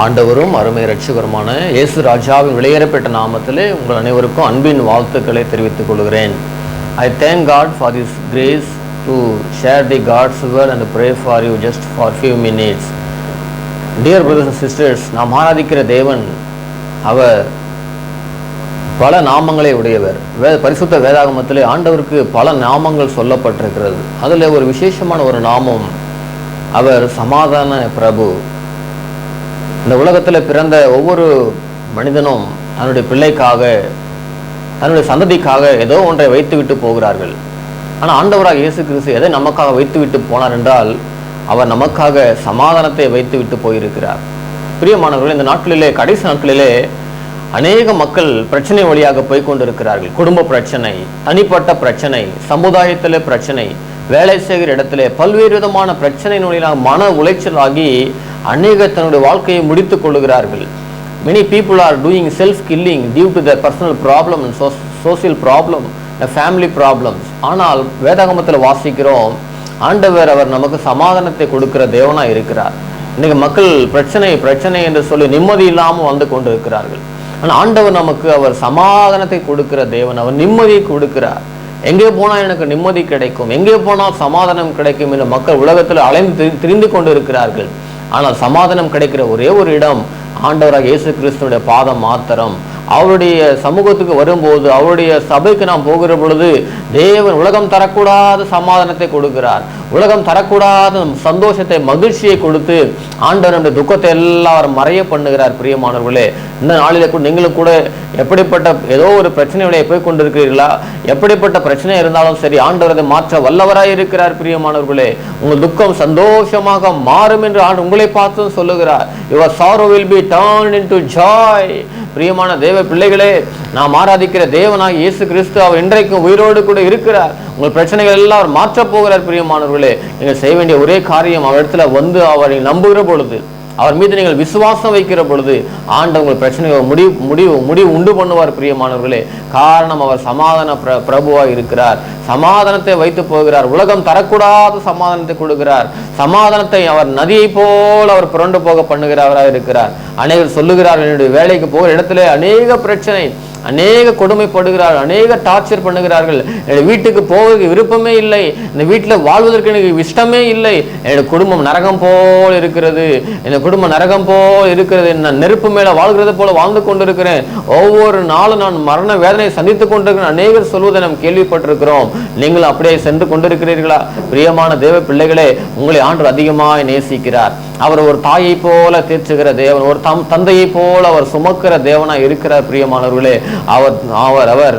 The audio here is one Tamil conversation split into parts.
ஆண்டவரும் அருமை இரட்சகருமான இயேசு ராஜாவின் விலையேறப்பட்ட நாமத்திலே உங்கள் அனைவருக்கும் அன்பின் வாழ்த்துக்களை தெரிவித்துக் கொள்கிறேன். I thank God for this grace to share the God's word and pray for you just for few minutes. Dear brothers and sisters, நாம் ஆராதிக்கிற தேவன் அவர் பல நாமங்களை உடையவர். பரிசுத்த வேதாகமத்திலே ஆண்டவருக்கு பல நாமங்கள் சொல்லப்பட்டிருக்கிறது. அதில் ஒரு விசேஷமான ஒரு நாமம், அவர் சமாதான பிரபு. இந்த உலகத்தில் பிறந்த ஒவ்வொரு மனிதனும் தன்னுடைய பிள்ளைக்காக, தன்னுடைய சந்ததிக்காக ஏதோ ஒன்றை வைத்து விட்டு போகிறார்கள். ஆனால் ஆண்டவராக இயேசு கிறிஸ்து எதை நமக்காக வைத்து விட்டு போனார் என்றால், அவர் நமக்காக சமாதானத்தை வைத்து விட்டு போயிருக்கிறார். பிரியமானவர்கள், இந்த நாட்களிலே, கடைசி நாட்களிலே அநேக மக்கள் பிரச்சனை வழியாக போய்கொண்டிருக்கிறார்கள். குடும்ப பிரச்சனை, தனிப்பட்ட பிரச்சனை, சமுதாயத்தில் பிரச்சனை, வேலை செய்கிற இடத்துல பல்வேறு விதமான பிரச்சனையினுடைய மன உளைச்சலாகி அநேக தன்னுடைய வாழ்க்கையை முடித்துக் கொள்ளுகிறார்கள். Many people are doing self-killing due to their personal problem and social problem, family problems. ஆனால் வேதாகமத்தில் வாசிக்கிறோம், ஆண்டவர் அவர் நமக்கு சமாதானத்தை கொடுக்கிற தேவனா இருக்கிறார். இன்னைக்கு மக்கள் பிரச்சனை என்று சொல்லி நிம்மதி இல்லாமல் வந்து கொண்டிருக்கிறார்கள். ஆனால் ஆண்டவர் நமக்கு அவர் சமாதானத்தை கொடுக்கிற தேவன், அவர் நிம்மதியை கொடுக்கிறார். எங்கே போனால் எனக்கு நிம்மதி கிடைக்கும், எங்கே போனால் சமாதானம் கிடைக்கும் என்று மக்கள் உலகத்தில் அலைந்து திரிந்து கொண்டு இருக்கிறார்கள். ஆனால் சமாதானம் கிடைக்கிற ஒரே ஒரு இடம் ஆண்டவராக இயேசு கிறிஸ்துடைய பாதம் மாத்திரம். அவருடைய சமூகத்துக்கு வரும்போது, அவருடைய சபைக்கு நாம் போகிற பொழுது தேவன் உலகம் தரக்கூடாத சமாதானத்தை கொடுக்கிறார். உலகம் தரக்கூடாத சந்தோஷத்தை, மகிழ்ச்சியை கொடுத்து ஆண்டவருடைய துக்கத்தை எல்லாம் மறைய பண்ணுகிறார். பிரியமானவர்களே, இந்த நாளில் கூட நீங்களும் கூட எப்படிப்பட்ட ஏதோ ஒரு பிரச்சனைகளை போய் கொண்டிருக்கிறீர்களா? எப்படிப்பட்ட பிரச்சனை இருந்தாலும் சரி, ஆண்டவர் அதை மாற்ற வல்லவராய் இருக்கிறார். பிரியமானவர்களே, உங்கள் துக்கம் சந்தோஷமாக மாறும் என்று ஆண்டு உங்களை பார்த்து சொல்லுகிறார். Your sorrow will be turned into joy. பிரியமான தேவ பிள்ளைகளே, நாம் ஆராதிக்கிற தேவனாக இயேசு கிறிஸ்து அவர் இன்றைக்கும் உயிரோடு கூட இருக்கிறார். உங்கள் பிரச்சனைகள் எல்லாம் அவர் மாற்றப் போகிறார். பிரியமானவர்களே, நீங்கள் செய்ய வேண்டிய ஒரே காரியம், அவர் இடத்துல வந்து அவரை நம்புகிற பொழுது, அவர் மீது நீங்கள் விசுவாசம் வைக்கிற பொழுது ஆண்டவர் உங்கள் பிரச்சனையை முடிவு உண்டு பண்ணுவார். பிரியமானவர்களே, காரணம் அவர் சமாதான பிரபுவாக இருக்கிறார். சமாதானத்தை வைத்து போகிறார். உலகம் தரக்கூடாத சமாதானத்தை கொடுக்கிறார். சமாதானத்தை அவர் நதியை போல் அவர் புரண்டு போக பண்ணுகிறவராக இருக்கிறார். அநேகர் சொல்லுகிறார், என்னுடைய வேலைக்கு போகிற இடத்துல அநேக பிரச்சனை, அநேக கொடுமைப்படுகிறார்கள், அநேக டார்ச்சர் பண்ணுகிறார்கள். என்னுடைய வீட்டுக்கு போவதற்கு விருப்பமே இல்லை, இந்த வீட்டில் வாழ்வதற்கு எனக்கு இஷ்டமே இல்லை, என்னுடைய குடும்பம் நரகம் போல் இருக்கிறது, இந்த குடும்பம் நரகம் போல் இருக்கிறது, நான் நெருப்பு மேல வாழ்கிறது போல வாழ்ந்து கொண்டிருக்கிறேன், ஒவ்வொரு நாளும் நான் மரண வேதனை சந்தித்துக் கொண்டிருக்கிறேன், அநேகர் சொல்வதை நாம் கேள்விப்பட்டிருக்கிறோம். நீங்கள் அப்படியே சென்று கொண்டிருக்கிறீர்களா? பிரியமான தேவ பிள்ளைகளே, உங்களை ஆண்டவர் அதிகமாய் நேசிக்கிறார். அவர் ஒரு தாயை போல தேற்றுகிற தேவன், ஒரு தந்தையை போல அவர் சுமக்கிற தேவனாய் இருக்கிறார். பிரியமானவர்களே, அவர்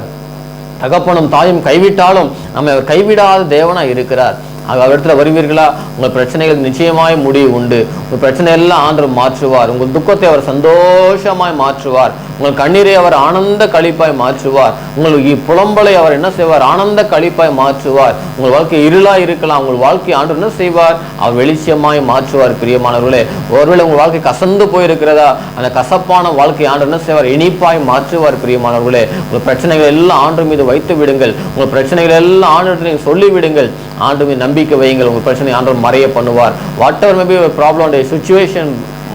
தகப்பனும் தாயும் கைவிட்டாலும் நம்மை அவர் கைவிடாத தேவனாய் இருக்கிறார். அவர் இடத்துல வருவீர்களா? உங்கள் பிரச்சனைகள் நிச்சயமாய் முடிவு உண்டு. உங்கள் பிரச்சனை எல்லாம் ஆண்டவர் மாற்றுவார். உங்கள் துக்கத்தை அவர் சந்தோஷமாய் மாற்றுவார். உங்கள் கண்ணீரை அவர் ஆனந்த களிப்பாய் மாற்றுவார். உங்களுக்கு புலம்பலை அவர் என்ன செய்வார்? ஆனந்த களிப்பாய் மாற்றுவார். உங்கள் வாழ்க்கை இருளாய் இருக்கலாம், உங்கள் வாழ்க்கை ஆண்டவர் என்ன செய்வார்? அவர் வெளிச்சமாய் மாற்றுவார். பிரியமானவர்களே, ஒருவேளை உங்கள் வாழ்க்கை கசந்து போயிருக்கிறதா? அந்த கசப்பான வாழ்க்கை ஆண்டவர் என்ன செய்வார்? இனிப்பாய் மாற்றுவார். பிரியமானவர்களே, உங்கள் பிரச்சனைகள் எல்லாம் ஆண்டவர் மீது வைத்து விடுங்கள். உங்கள் பிரச்சனைகள் எல்லாம் ஆண்டவருக்கு நீங்கள் சொல்லி விடுங்கள். ஆண்டவர் மீது நம்பிக்கை வையுங்கள். உங்கள் பிரச்சனை ஆண்டவர் மறைய பண்ணுவார். whatever may be your problem, a situation,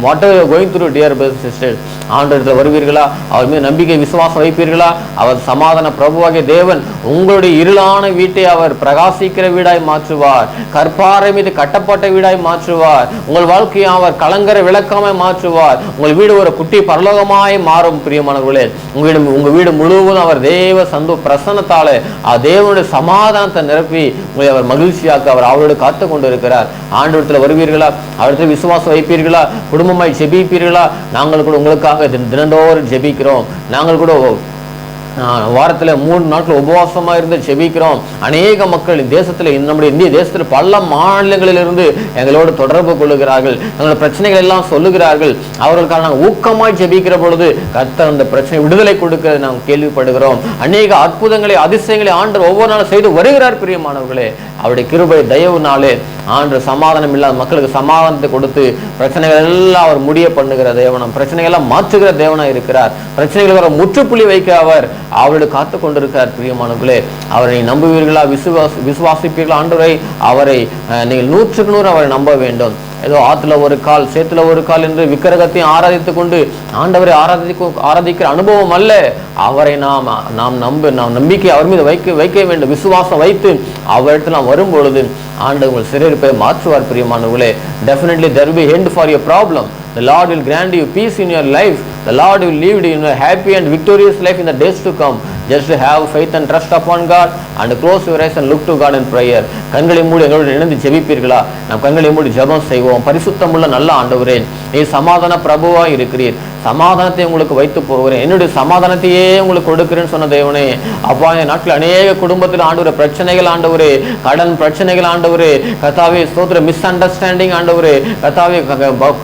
whatever you are going through, dear brothers and sisters, ஆண்டவரிடத்தில் வருவீர்களா? அவர் மீது நம்பிக்கை விசுவாசம் வைப்பீர்களா? அவர் சமாதான பிரபுவாகிய தேவன் உங்களுடைய இருளான வீட்டை அவர் பிரகாசிக்கிற வீடாய் மாற்றுவார். கற்பாறை மீது கட்டப்பட்ட வீடாய் மாற்றுவார். உங்கள் வாழ்க்கையை அவர் கலங்கர விளக்கமாய் மாற்றுவார். உங்கள் வீடு ஒரு குட்டி பரலோகமாய் மாறும். பிரியமானவர்களே, உங்க வீடு முழுவதும் அவர் தேவ பிரசன்னத்தாலே தேவனுடைய சமாதானத்தை நிரப்பி உங்களை அவர் மகிழ்ச்சியாக்க அவர் அவரோடு காத்து கொண்டு இருக்கிறார். ஆண்டவரிடத்தில் வருவீர்களா? அவரிடத்தில் விசுவாசம் வைப்பீர்களா? குடும்பமாய் ஜெபிப்பீர்களா? நாங்கள் கூட உங்களுக்காக தினந்தோறும் ஜெபிக்கிறோம். நாங்கள் கூட வாரத்தில் 3 நாட்கள் உபவாசமாக இருந்து ஜெபிக்கிறோம். அநேக மக்கள் தேசத்தில், நம்முடைய இந்திய தேசத்தில் பல மாநிலங்களிலிருந்து எங்களோடு தொடர்பு கொள்ளுகிறார்கள். தங்களோட பிரச்சனைகள் எல்லாம் சொல்லுகிறார்கள். அவர்களுக்காக நாங்கள் ஊக்கமாய் ஜெபிக்கிற பொழுது கர்த்தர் அந்த பிரச்சனை விடுதலை கொடுக்கிறது நாம் கேள்விப்படுகிறோம். அநேக அற்புதங்களை, அதிசயங்களை ஆண்டவர் ஒவ்வொரு நாளும் செய்து வருகிறார். பிரியமானவர்களே, அவருடைய கிருபை தயவுனாலே ஆண்டவர் சமாதானம் இல்லாத மக்களுக்கு சமாதானத்தை கொடுத்து பிரச்சனைகள் எல்லாம் அவர் முடிய பண்ணுகிற தேவனம், பிரச்சனைகள் எல்லாம் மாற்றுகிற தேவனாக இருக்கிறார். பிரச்சனைகளுக்கு அவர் முற்றுப்புள்ளி வைக்க அவர் அவரோடு காத்து கொண்டிருக்கிறார். பிரியமானவர்களே, அவரை நம்புவீர்களா, விசுவாசிப்பீர்களா? ஆண்டவரை, அவரை நீங்கள் 100க்கு 100 அவரை நம்ப வேண்டும். ஏதோ ஆத்துல ஒரு கால் சேத்துல ஒரு கால் என்று விக்கிரகத்தையும் ஆராதித்துக் கொண்டு ஆண்டவரை ஆராதிக்கிற அனுபவம் அல்ல. அவரை நாம் நம்பிக்கை அவர் மீது வைக்க வேண்டும். விசுவாசம் வைத்து அவரிடத்தில் நாம் வரும் பொழுது ஆண்டவர் உங்கள் சிறையிருப்பை மாற்றுவார். பிரியமானவர்களே, definitely there will be end for your problem. The Lord will grant you peace in your life. The Lord will lead you in a happy and victorious life in the days to come. Just to have faith and trust upon God and close your eyes and look to God in prayer. கண்களை மூடி எங்களோடு இணைந்து ஜெபிப்பீர்களா? நாம் கண்களை மூடி ஜெபம் செய்வோம். பரிசுத்தமுள்ள நல்ல ஆண்டவரே, நீ சமாதான பிரபுவா இருக்கிறீர். சமாதானத்தை உங்களுக்கு வைத்து போகிறேன், என்னுடைய சமாதானத்தையே உங்களுக்கு கொடுக்கிறேன்னு சொன்ன தேவனே, அப்பா இந்த நாட்டில் அநேக குடும்பத்தில் ஆண்டவரே பிரச்சனைகள், ஆண்டவரே கடன் பிரச்சனைகள், ஆண்டவரே கர்த்தாவே ஸ்தோத்திர மிஸ் அண்டர்ஸ்டாண்டிங், ஆண்டவரே கர்த்தாவே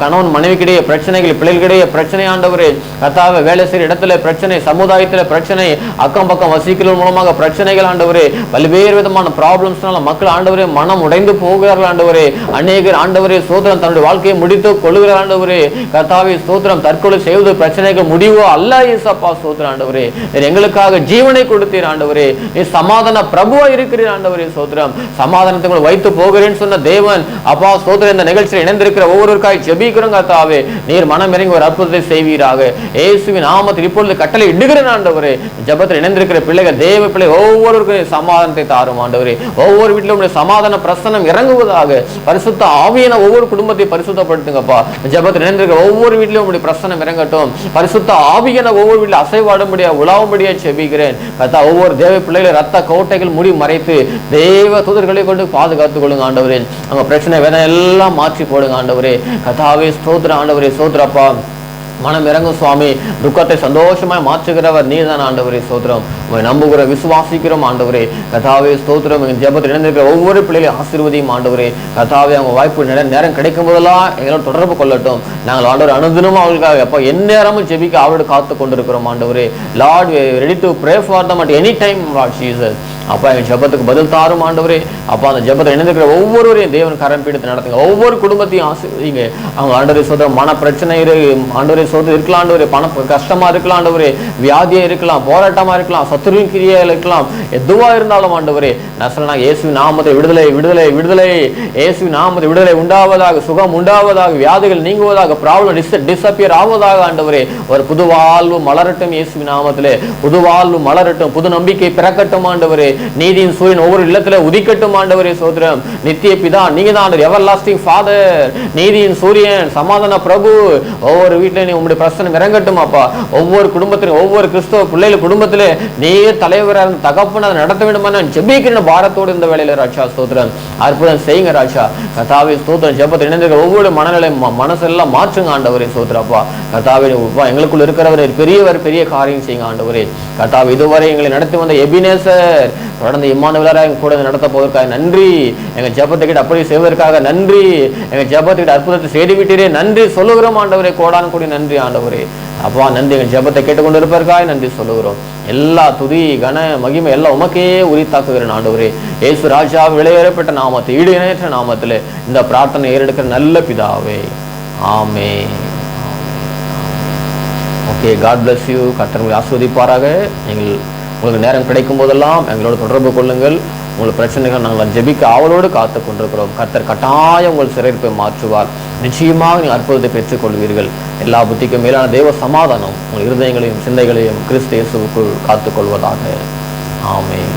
கணவன் மனைவிக்கிடையே பிரச்சனைகள், பிள்ளைகளிடையே பிரச்சனை, ஆண்டவரே கர்த்தாவே வேலை செய்கிற இடத்துல பிரச்சனை, சமுதாயத்தில் பிரச்சனை, அக்கம் பக்கம் வசிக்கிறவர்கள் மூலமாக பிரச்சனைகள், ஆண்டவரே பல்வேறு விதமான ப்ராப்ளம்ஸ்னால மக்கள் ஆண்டவரே மனம் உடைந்து போகிறார்கள். ஆண்டவரே அநேகர் ஆண்டவரே ஸ்தோத்திரம் தன்னுடைய வாழ்க்கையை முடித்து கொள்ளுகிற, ஆண்டவரே கர்த்தாவே ஸ்தோத்திரம் தற்கொலை செய்வது பிரச்சனைக்கு முடிவோ அல்ல. இயேசப்பா ஸ்தோத்திரம் ஆண்டவரே, எங்களுக்காக ஜீவனை கொடுத்தீர். ஆண்டவரே நீ சமாதான பிரபுவா இருக்கிறீர். ஆண்டவரே ஸ்தோத்திரம், சமாதானத்தை வைத்து போகிறேன்னு சொன்ன தேவன் அப்பா ஸ்தோத்திரம், இந்த நிகழ்ச்சியில் இணைந்திருக்கிற ஒவ்வொருவருக்காய் ஜெபிக்கிறோம். கர்த்தாவே நீர் மனம் இறங்கி ஒரு அற்புதத்தை செய்வீராக. இயேசுவின் நாமத்தில் இப்பொழுது கட்டளை இடுகிறேன். ஆண்டவரே ஜெபத்தில் இணைந்திருக்கிற பிள்ளைகள், தேவ பிள்ளை ஒவ்வொருவருக்கும் சமாதானத்தை தாரும். ஆண்டவரே ஒவ்வொரு வீட்டிலும் உடைய சமாதான பிரசன்னம் இறங்குவதாக. பரிசுத்த ஆவியான ஒவ்வொரு குடும்பத்தை பரிசுத்தப்படுத்துங்கப்பா. ஜெபத்தில் இணைந்திருக்கிற ஒவ்வொரு வீட்டிலும் உடைய பிரசன்னம் இறங்கட்டும். பரிசுத்த ஆவியான ஒவ்வொரு வீட்டில் அசைவாடும்படியா உலாவும்படியா செபிக்கிறேன். கர்த்தா ஒவ்வொரு தேவ பிள்ளைகளை ரத்த கோட்டைகள் மூடி மறைத்து தேவ தூதர்களை கொண்டு பாதுகாத்துக் கொள்ளுங்க. ஆண்டவரே அவங்க பிரச்சனை வேதனை எல்லாம் மாற்றி போடுங்க. ஆண்டவரே கர்த்தாவே ஸ்தோத்திரம். ஆண்டவரே ஸ்தோத்திரப்பா, மனம் இறங்கும் சுவாமி, துக்கத்தை சந்தோஷமாய் மாற்றுகிறவர் நீதான். ஆண்டவரே ஸ்தோத்திரம், உங்களை நம்புகிற விசுவாசிக்கிறோம். ஆண்டவரே கர்த்தாவே ஸ்தோத்திரம், எங்கள் ஜெபத்தில் இணைந்திருக்கிற ஒவ்வொரு பிள்ளைகளையும் ஆசீர்வதியும். ஆண்டவரே கர்த்தாவே அவங்க வாய்ப்பு நேரம் கிடைக்கும் போதெல்லாம் எங்களோட தொடர்பு கொள்ளட்டும். நாங்கள் ஆண்டவர் அனுதினமும் அவர்களுக்காக எப்போ எந்நேரமும் ஜெபிக்க அவரோடு காத்து கொண்டிருக்கிறோம். ஆண்டவரே Lord ready to pray for them at any time. Lord Jesus அப்பா எங்கள் ஜெபத்துக்கு பதில் தாரும். ஆண்டவரே அப்பா அந்த ஜெபத்தை இணைந்திருக்கிற ஒவ்வொருவரையும் தேவன் கரம் பிடித்து நடத்துங்க. ஒவ்வொரு குடும்பத்தையும் ஆசீர்வதிங்க. அவங்க ஆண்டவரே சோதரம் மன பிரச்சனை ஆண்டவரே சோதரம் இருக்கலாம், ஆண்டவரே பண கஷ்டமா இருக்கலாம், ஆண்டவரே வியாதியா இருக்கலாம், போராட்டமா இருக்கலாம், சத்துருவின் கிரியா இருக்கலாம், எதுவா இருந்தாலும் ஆண்டவரே நசலனா இயேசுவின் நாமத்தை விடுதலை விடுதலை விடுதலை, இயேசுவின் நாமத்தை விடுதலை உண்டாவதாக, சுகம் உண்டாவதாக, வியாதிகள் நீங்குவதாக, ப்ராப்ளம் டிஸ்அப்பியர் ஆவதாக. ஆண்டவரே ஒரு புது வாழ்வு மலரட்டும். இயேசுவின் நாமத்திலே புது வாழ்வு மலரட்டும், புது நம்பிக்கை பிறக்கட்டும். ஆண்டவரே நீதியின் சூரியன் ஒவ்வொரு இல்லத்துல உதிக்கட்டும். ஆண்டவரே சோதரம், நித்திய பிதா நீங்க தான், எவர்லாஸ்டிங் ஃபாதர், நீதியின் சூரியன், சமாதான பிரபு, ஒவ்வொரு வீட்டில நீ உங்களுடைய பிரசனம் இறங்கட்டும். அப்பா ஒவ்வொரு குடும்பத்திலும் ஒவ்வொரு கிறிஸ்தவ பிள்ளைகள் குடும்பத்திலே நீயே தலைவராக தகப்பன் அதை நடத்த வேண்டுமா நான் ஜெபிக்கிற பாரத்தோடு இந்த வேலையில ராஜா ஸ்தோத்திரம் அற்புதம் செய்யுங்க. ராஜா கர்த்தாவே ஸ்தோத்திரம், ஜெபத்தில் இணைந்திருக்கிற ஒவ்வொரு மனநிலை மனசெல்லாம் மாற்றுங்க. ஆண்டவரே ஸ்தோத்திரப்பா கர்த்தாவே எங்களுக்குள்ள இருக்கிறவரை பெரியவர் பெரிய காரியம் செய்யுங்க. ஆண்டவரே கர்த்தாவே இதுவரை எங்களை நடத்தி வந்த எபினேசர் தொடர்ந்து இம்மானுவேலரா எங்க கூட நடத்த போவதற்காக நன்றி. எங்க ஜெபத்தை கிட்ட அப்படி செய்வதற்காக நன்றி. எங்க ஜெபத்தை கிட்ட அற்புதத்தை செய்து விட்டீரே நன்றி சொல்லுகிறோம். ஆண்டவரே கோடான கூடி நன்றி. ஆண்டவரே அப்பா நன்றி. எங்க ஜெபத்தை கேட்டுக்கொண்டு இருப்பதற்காக நன்றி சொல்லுகிறோம். எல்லா துதி கன மகிமை எல்லாம் உமக்கே உரித்தாக்குகிறேன். ஆண்டவரே இயேசு ராஜா விலையேறப்பட்ட நாமத்தை ஈடு இணையற்ற நாமத்திலே இந்த பிரார்த்தனை ஏறெடுக்கிற நல்ல பிதாவே, ஆமென். Okay, God bless you. கர்த்தர் உங்களை ஆசீர்வதிப்பாராக. நீங்கள் உங்களுக்கு நேரம் கிடைக்கும் போதெல்லாம் எங்களோட தொடர்பு கொள்ளுங்கள். உங்கள் பிரச்சனைகள் நாங்கள் ஜெபிக்க ஆவலோடு காத்து கொண்டிருக்கிறோம். கர்த்தர் கட்டாயம் உங்கள் சிறையிருப்பை மாற்றுவார். நிச்சயமாக நீங்கள் அற்புதத்தை பெற்றுக்கொள்வீர்கள். எல்லா புத்திக்கும் மேலான தேவ சமாதானம் உங்கள் இருதயங்களையும் சிந்தைகளையும் கிறிஸ்து இயேசுவுக்குள் காத்துக்கொள்வதாக. ஆமென்.